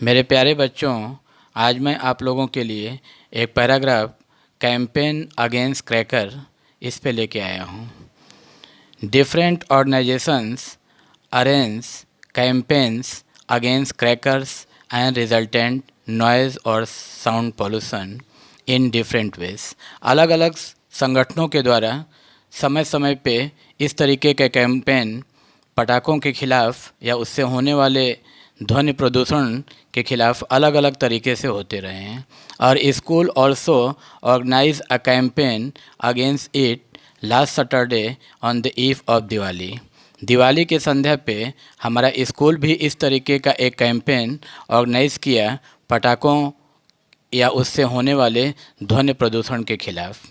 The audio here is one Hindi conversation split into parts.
मेरे प्यारे बच्चों, आज मैं आप लोगों के लिए एक पैराग्राफ कैंपेन अगेंस्ट क्रैकर इस पे लेके आया हूँ। Different organisations arrange campaigns against crackers and resultant noise और sound pollution in different ways. अलग अलग संगठनों के द्वारा समय समय पे इस तरीके के कैंपेन पटाखों के खिलाफ़ या उससे होने वाले ध्वनि प्रदूषण के खिलाफ अलग अलग तरीके से होते रहे हैं। और school also organize a campaign against it last Saturday on the eve of Diwali. Diwali के संध्या पे हमारा स्कूल भी इस तरीके का एक कैंपेन ऑर्गेनाइज किया पटाखों या उससे होने वाले ध्वनि प्रदूषण के खिलाफ।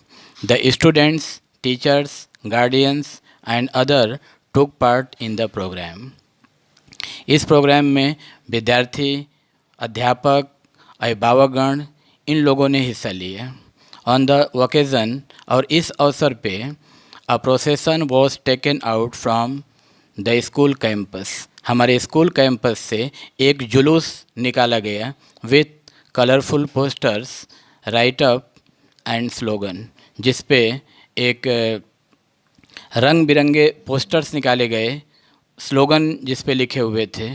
The students, teachers, guardians and other took part in the program. इस प्रोग्राम में विद्यार्थी, अध्यापक, अभिभावकगण इन लोगों ने हिस्सा लिया। ऑन द ओकेज़न और इस अवसर पे a procession was taken out from the school campus. हमारे स्कूल कैंपस से एक जुलूस निकाला गया with colourful posters, write up and slogan, जिस पे एक रंग बिरंगे पोस्टर्स निकाले गए, स्लोगन जिस पे लिखे हुए थे,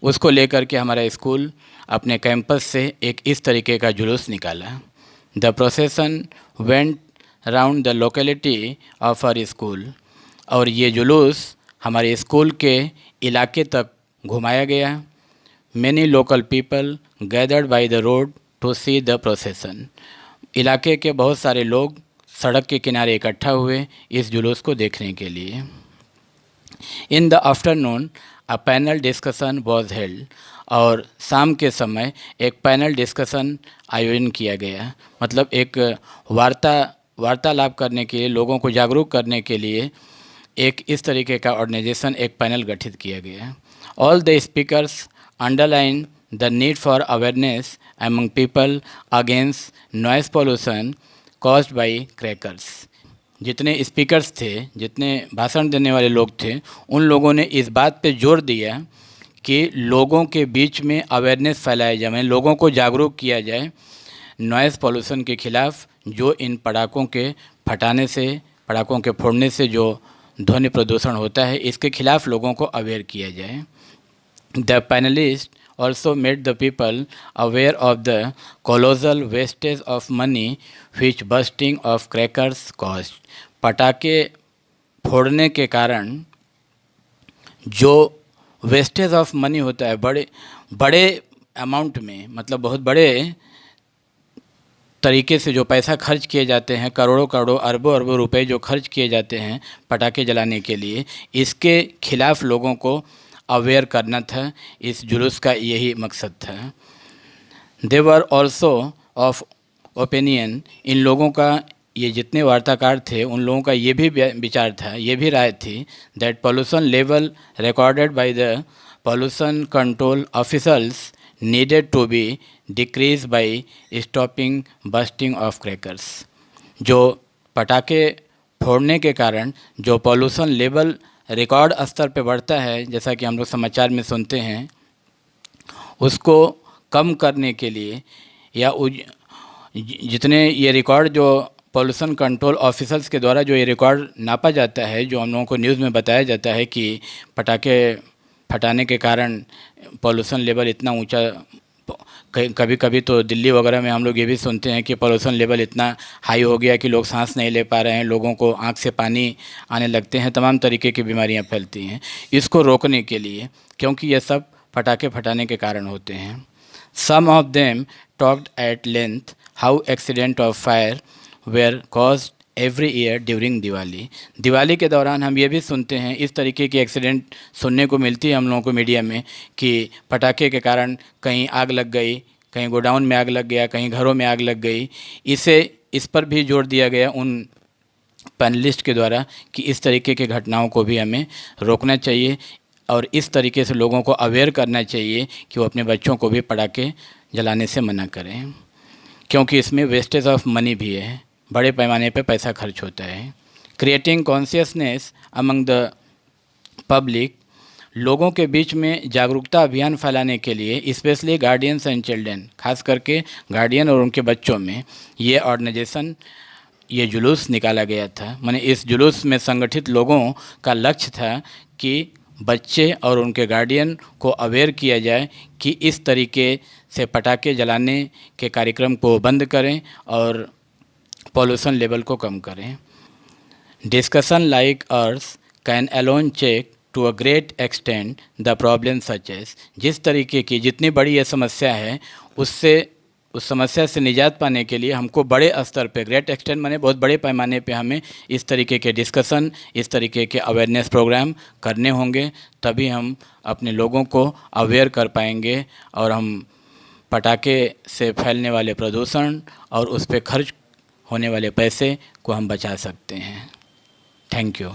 उसको लेकर के हमारा स्कूल अपने कैंपस से एक इस तरीके का जुलूस निकाला। The procession went around the locality of our school. और ये जुलूस हमारे स्कूल के इलाके तक घुमाया गया। Many local people gathered by the road to see the procession. इलाके के बहुत सारे लोग सड़क के किनारे इकट्ठा हुए इस जुलूस को देखने के लिए। In the afternoon a panel discussion was held. और शाम के समय एक पैनल डिस्कशन आयोजन किया गया, मतलब एक वार्तालाप करने के लिए, लोगों को जागरूक करने के लिए एक इस तरीके का ऑर्गेनाइजेशन, एक पैनल गठित किया गया। All the speakers underline the need for awareness among people against noise pollution caused by crackers. जितने स्पीकर्स थे, जितने भाषण देने वाले लोग थे, उन लोगों ने इस बात पे जोर दिया कि लोगों के बीच में अवेयरनेस फैलाया जाए, लोगों को जागरूक किया जाए नॉइज़ पोल्यूशन के खिलाफ, जो इन पटाखों के फटाने से, पटाखों के फोड़ने से जो ध्वनि प्रदूषण होता है, इसके खिलाफ लोगों को अवेयर किया जाए। The panelist also made the people aware of the colossal wastage of money which bursting of crackers caused। पटाखे फोड़ने के कारण जो वेस्टेज ऑफ मनी होता है, बड़े बड़े अमाउंट में, मतलब बहुत बड़े तरीके से जो पैसा खर्च किए जाते हैं, करोड़ों करोड़ों अरबों अरबों रुपए जो खर्च किए जाते हैं पटाखे जलाने के लिए, इसके खिलाफ लोगों को अवेयर करना था। इस जुलूस का यही मकसद था। दे वर ऑल्सो ऑफ ओपिनियन। इन लोगों का, ये जितने वार्ताकार थे, उन लोगों का ये भी विचार था, ये भी राय थी that pollution level recorded by the pollution control officers needed to be decrease by stopping busting of crackers. जो पटाखे फोड़ने के कारण जो पोल्यूशन लेवल रिकॉर्ड स्तर पे बढ़ता है, जैसा कि हम लोग समाचार में सुनते हैं, उसको कम करने के लिए या जितने ये रिकॉर्ड जो पोल्यूशन कंट्रोल ऑफिसर्स के द्वारा जो ये रिकॉर्ड नापा जाता है, जो हम लोगों को न्यूज़ में बताया जाता है कि पटाखे फटाने के कारण पोल्यूशन लेवल इतना ऊंचा, कभी कभी तो दिल्ली वगैरह में हम लोग ये भी सुनते हैं कि पोल्यूशन लेवल इतना हाई हो गया कि लोग सांस नहीं ले पा रहे हैं, लोगों को आँख से पानी आने लगते हैं, तमाम तरीके की बीमारियां फैलती हैं। इसको रोकने के लिए, क्योंकि ये सब पटाखे फटाने के कारण होते हैं। Some of them talked at length how accident of fire were caused every year during Diwali. Diwali के दौरान हम ये भी सुनते हैं, इस तरीके की एक्सीडेंट सुनने को मिलती है हम लोगों को मीडिया में, कि पटाखे के कारण कहीं आग लग गई, कहीं गोडाउन में आग लग गया, कहीं घरों में आग लग गई। इस पर भी जोर दिया गया उन पैनलिस्ट के द्वारा कि इस तरीके की घटनाओं को भी हमें रोकना चाहिए और इस तरीके से लोगों को अवेयर करना चाहिए कि वो अपने बच्चों को भी पटाखे जलाने से मना करें, क्योंकि इसमें वेस्टेज ऑफ मनी भी है, बड़े पैमाने पे पैसा खर्च होता है। Creating consciousness among the public लोगों के बीच में जागरूकता अभियान फैलाने के लिए स्पेशली गार्डियंस एंड चिल्ड्रन, खास करके गार्डियन और उनके बच्चों में ये ऑर्गेनाइजेशन, ये जुलूस निकाला गया था। माने इस जुलूस में संगठित लोगों का लक्ष्य था कि बच्चे और उनके गार्डियन को अवेयर किया जाए कि इस तरीके से पटाखे जलाने के कार्यक्रम को बंद करें और पॉल्यूशन लेवल को कम करें। Discussion like ours can alone check to a great extent the problem such as, जिस तरीके की जितनी बड़ी ये समस्या है उस समस्या से निजात पाने के लिए हमको बड़े स्तर पे, ग्रेट एक्सटेंट माने बहुत बड़े पैमाने पे हमें इस तरीके के डिस्कशन, इस तरीके के अवेयरनेस प्रोग्राम करने होंगे, तभी हम अपने लोगों को अवेयर कर पाएंगे और हम पटाखे से फैलने वाले प्रदूषण और उस पर खर्च होने वाले पैसे को हम बचा सकते हैं। Thank you.